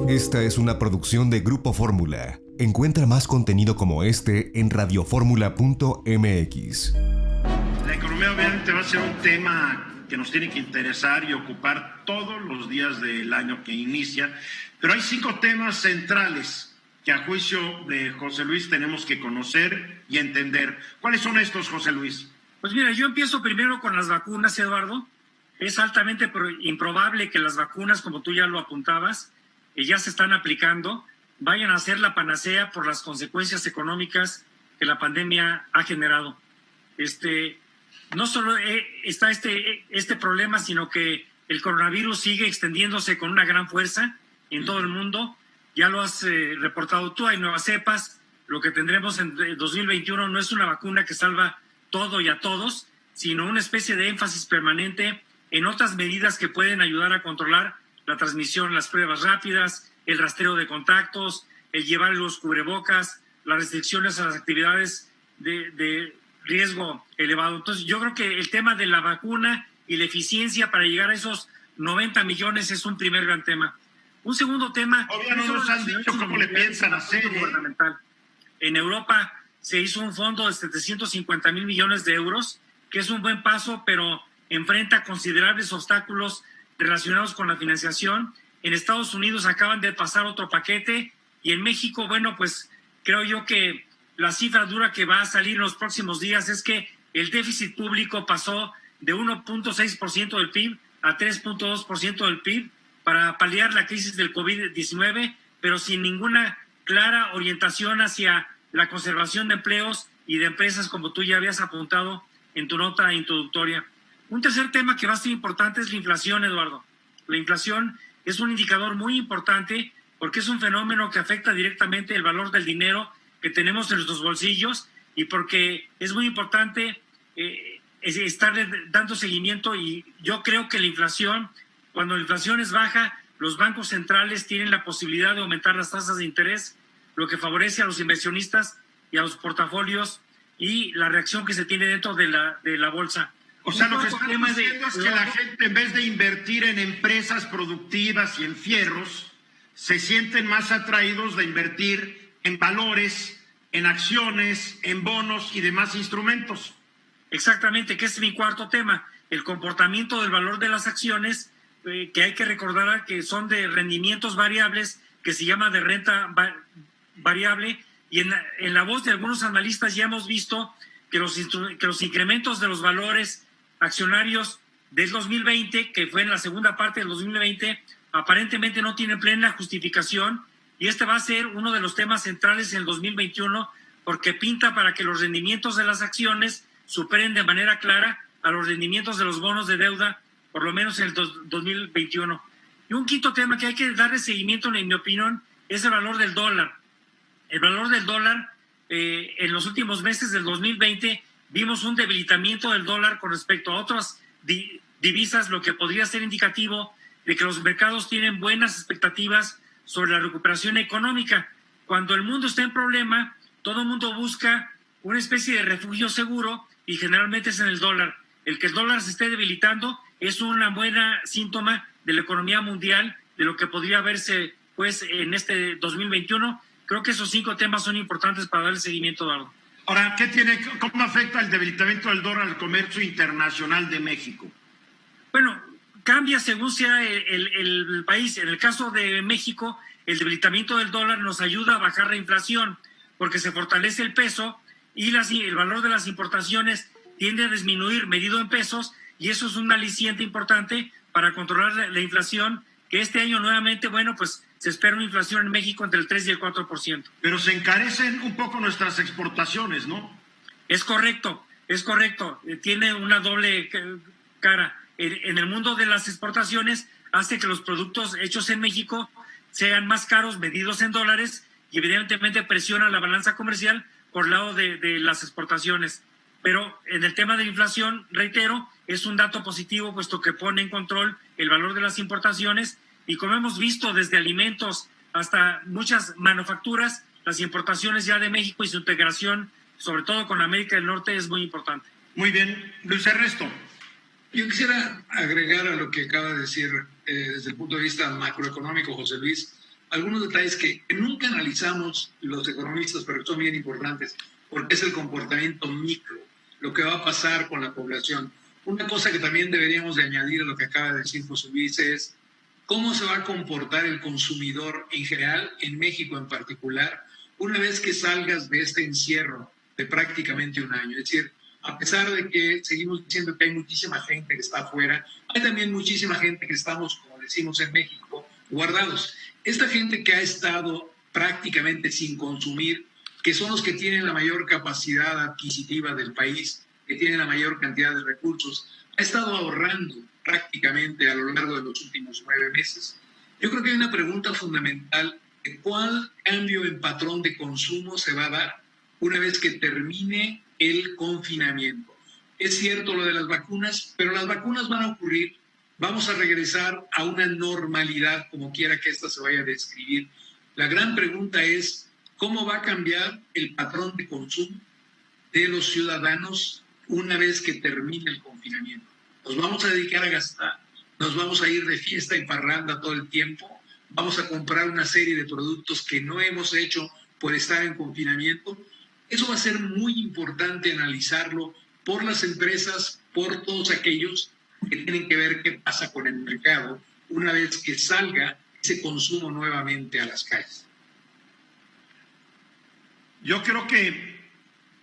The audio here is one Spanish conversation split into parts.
Esta es una producción de Grupo Fórmula. Encuentra más contenido como este en radioformula.mx. La economía obviamente va a ser un tema que nos tiene que interesar y ocupar todos los días del año que inicia, pero hay 5 temas centrales que a juicio de José Luis tenemos que conocer y entender. ¿Cuáles son estos, José Luis? Pues mira, yo empiezo primero con las vacunas, Eduardo. Es altamente improbable que las vacunas, como tú ya lo apuntabas, ya se están aplicando, vayan a ser la panacea por las consecuencias económicas que la pandemia ha generado. No solo está este problema, sino que el coronavirus sigue extendiéndose con una gran fuerza en todo el mundo. Ya lo has reportado tú, hay nuevas cepas. Lo que tendremos en 2021 no es una vacuna que salva todo y a todos, sino una especie de énfasis permanente en otras medidas que pueden ayudar a controlar la transmisión, las pruebas rápidas, el rastreo de contactos, el llevar los cubrebocas, las restricciones a las actividades de riesgo elevado. Entonces, yo creo que el tema de la vacuna y la eficiencia para llegar a esos 90 millones es un primer gran tema. Un segundo tema... Obvio, no nos han dicho cómo le piensan hacer. Gubernamental. En Europa se hizo un fondo de 750 mil millones de euros, que es un buen paso, pero enfrenta considerables obstáculos relacionados con la financiación. En Estados Unidos acaban de pasar otro paquete y en México, bueno, pues creo yo que la cifra dura que va a salir en los próximos días es que el déficit público pasó de 1.6% del PIB a 3.2% del PIB para paliar la crisis del COVID-19, pero sin ninguna clara orientación hacia la conservación de empleos y de empresas, como tú ya habías apuntado en tu nota introductoria. Un tercer tema que va a ser importante es la inflación, Eduardo. La inflación es un indicador muy importante porque es un fenómeno que afecta directamente el valor del dinero que tenemos en nuestros bolsillos y porque es muy importante estarle dando seguimiento. Y yo creo que la inflación, cuando la inflación es baja, los bancos centrales tienen la posibilidad de aumentar las tasas de interés, lo que favorece a los inversionistas y a los portafolios y la reacción que se tiene dentro de la bolsa. O sea, lo que estamos diciendo es que la gente, en vez de invertir en empresas productivas y en fierros, se sienten más atraídos de invertir en valores, en acciones, en bonos y demás instrumentos. Exactamente, que es mi cuarto tema, el comportamiento del valor de las acciones, que hay que recordar que son de rendimientos variables, que se llama de renta variable, y en la voz de algunos analistas ya hemos visto que los incrementos de los valores accionarios del 2020, que fue en la segunda parte del 2020, aparentemente no tienen plena justificación, y este va a ser uno de los temas centrales en el 2021, porque pinta para que los rendimientos de las acciones superen de manera clara a los rendimientos de los bonos de deuda, por lo menos en el 2021. Y un quinto tema que hay que darle seguimiento, en mi opinión, es el valor del dólar. El valor del dólar, en los últimos meses del 2020, vimos un debilitamiento del dólar con respecto a otras divisas, lo que podría ser indicativo de que los mercados tienen buenas expectativas sobre la recuperación económica. Cuando el mundo está en problema, todo el mundo busca una especie de refugio seguro y generalmente es en el dólar. El que el dólar se esté debilitando es una buena síntoma de la economía mundial, de lo que podría verse pues en este 2021. Creo que esos 5 temas son importantes para darle seguimiento, Eduardo. Ahora, ¿cómo afecta el debilitamiento del dólar al comercio internacional de México? Bueno, cambia según sea el país. En el caso de México, el debilitamiento del dólar nos ayuda a bajar la inflación porque se fortalece el peso y el valor de las importaciones tiende a disminuir medido en pesos, y eso es un aliciente importante para controlar la inflación, que este año nuevamente, bueno, pues se espera una inflación en México entre el 3 y el 4%. Pero se encarecen un poco nuestras exportaciones, ¿no? Es correcto. Tiene una doble cara. En el mundo de las exportaciones hace que los productos hechos en México sean más caros, medidos en dólares, y evidentemente presiona la balanza comercial por lado de las exportaciones. Pero en el tema de la inflación, reitero, es un dato positivo, puesto que pone en control el valor de las importaciones, y como hemos visto desde alimentos hasta muchas manufacturas, las importaciones ya de México y su integración, sobre todo con América del Norte, es muy importante. Muy bien. Luis Ernesto. Yo quisiera agregar a lo que acaba de decir desde el punto de vista macroeconómico José Luis algunos detalles que nunca analizamos los economistas, pero que son bien importantes, porque es el comportamiento micro, lo que va a pasar con la población. Una cosa que también deberíamos de añadir a lo que acaba de decir José Luis es cómo se va a comportar el consumidor en general, en México en particular, una vez que salgas de este encierro de prácticamente un año. Es decir, a pesar de que seguimos diciendo que hay muchísima gente que está afuera, hay también muchísima gente que estamos, como decimos en México, guardados. Esta gente que ha estado prácticamente sin consumir, que son los que tienen la mayor capacidad adquisitiva del país, que tienen la mayor cantidad de recursos, ha estado ahorrando prácticamente a lo largo de los últimos 9 meses. Yo creo que hay una pregunta fundamental de cuál cambio en patrón de consumo se va a dar una vez que termine el confinamiento. Es cierto lo de las vacunas, pero las vacunas van a ocurrir, vamos a regresar a una normalidad, como quiera que esta se vaya a describir. La gran pregunta es, ¿cómo va a cambiar el patrón de consumo de los ciudadanos una vez que termine el confinamiento? ¿Nos vamos a dedicar a gastar? ¿Nos vamos a ir de fiesta y parranda todo el tiempo? ¿Vamos a comprar una serie de productos que no hemos hecho por estar en confinamiento? Eso va a ser muy importante analizarlo por las empresas, por todos aquellos que tienen que ver qué pasa con el mercado una vez que salga ese consumo nuevamente a las calles. Yo creo que,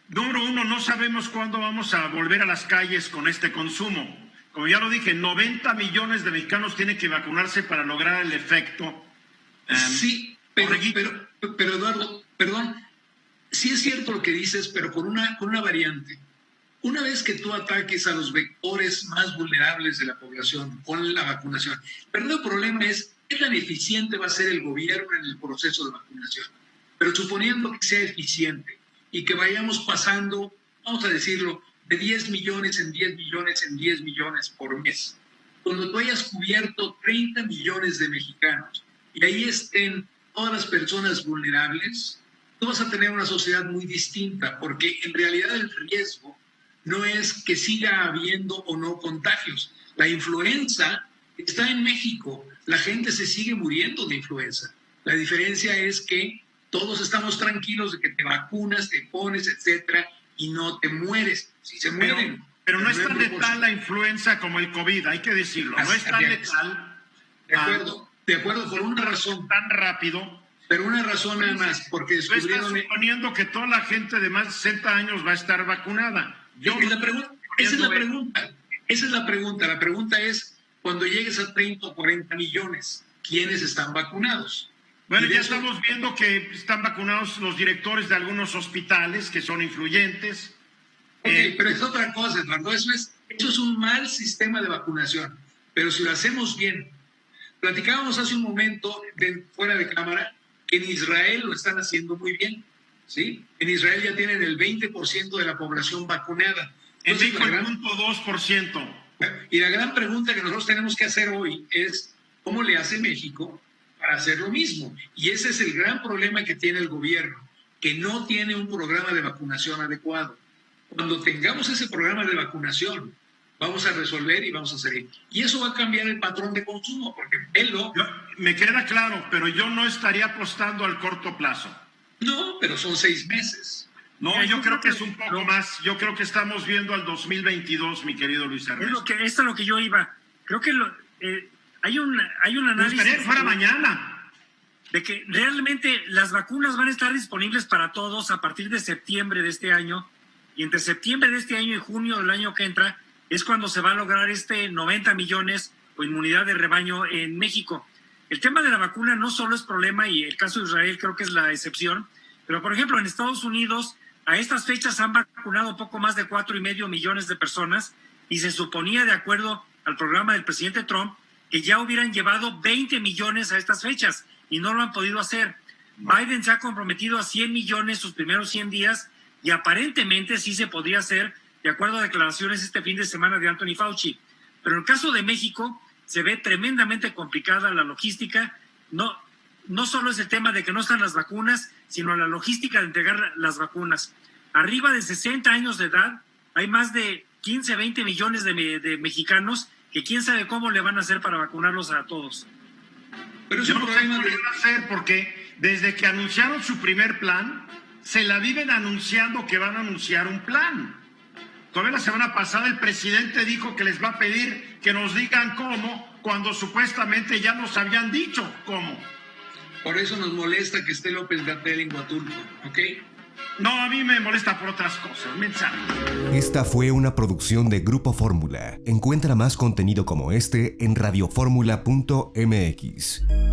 número uno, no sabemos cuándo vamos a volver a las calles con este consumo. Como ya lo dije, 90 millones de mexicanos tienen que vacunarse para lograr el efecto. Sí, pero Eduardo, perdón, sí es cierto lo que dices, pero con una variante. Una vez que tú ataques a los vectores más vulnerables de la población con la vacunación, el verdadero problema es qué tan eficiente va a ser el gobierno en el proceso de vacunación. Pero suponiendo que sea eficiente y que vayamos pasando, vamos a decirlo, de 10 millones en 10 millones en 10 millones por mes, cuando tú hayas cubierto 30 millones de mexicanos y ahí estén todas las personas vulnerables, tú vas a tener una sociedad muy distinta, porque en realidad el riesgo no es que siga habiendo o no contagios. La influenza está en México, la gente se sigue muriendo de influenza. La diferencia es que todos estamos tranquilos de que te vacunas, te pones, etcétera, y no te mueres. Si se mueren. Pero no es tan letal la influenza como el COVID, hay que decirlo. No es tan letal. De acuerdo, por una razón. Tan rápido. Pero una razón nada más, porque descubrieron... Tú estás suponiendo que toda la gente de más de 60 años va a estar vacunada. Esa es la pregunta. La pregunta es, cuando llegues a 30 o 40 millones, ¿quiénes están vacunados? Bueno, ya estamos viendo que están vacunados los directores de algunos hospitales que son influyentes. Ok, pero es otra cosa, Eduardo. Eso es un mal sistema de vacunación. Pero si lo hacemos bien, platicábamos hace un momento, fuera de cámara, que en Israel lo están haciendo muy bien. ¿Sí? En Israel ya tienen el 20% de la población vacunada. En México el 0.2%. Y la gran pregunta que nosotros tenemos que hacer hoy es, ¿cómo le hace México para hacer lo mismo? Y ese es el gran problema que tiene el gobierno, que no tiene un programa de vacunación adecuado. Cuando tengamos ese programa de vacunación, vamos a resolver y vamos a seguir. Y eso va a cambiar el patrón de consumo, porque me queda claro, pero yo no estaría apostando al corto plazo. No, pero son 6 meses. No, yo creo que es un poco más. Yo creo que estamos viendo al 2022, mi querido Luis Ernesto. Esto es lo que yo iba. Creo que hay un análisis... Me gustaría que fuera mañana. De que realmente las vacunas van a estar disponibles para todos a partir de septiembre de este año. Y entre septiembre de este año y junio del año que entra es cuando se va a lograr 90 millones o inmunidad de rebaño en México. El tema de la vacuna no solo es problema, y el caso de Israel creo que es la excepción, pero por ejemplo en Estados Unidos a estas fechas han vacunado poco más de 4,5 millones de personas y se suponía, de acuerdo al programa del presidente Trump, que ya hubieran llevado 20 millones a estas fechas y no lo han podido hacer. Biden se ha comprometido a 100 millones sus primeros 100 días y aparentemente sí se podría hacer, de acuerdo a declaraciones este fin de semana de Anthony Fauci. Pero en el caso de México se ve tremendamente complicada la logística. No solo es el tema de que no están las vacunas, sino la logística de entregar las vacunas. Arriba de 60 años de edad hay más de 15, 20 millones de mexicanos que quién sabe cómo le van a hacer para vacunarlos a todos. Pero es Yo un no sé problema cómo de... lo van a hacer porque desde que anunciaron su primer plan, se la viven anunciando que van a anunciar un plan. Todavía la semana pasada el presidente dijo que les va a pedir que nos digan cómo, cuando supuestamente ya nos habían dicho cómo. Por eso nos molesta que esté López-Gatell en Huatulco, ¿ok? No, a mí me molesta por otras cosas, mensaje. Esta fue una producción de Grupo Fórmula. Encuentra más contenido como este en radioformula.mx.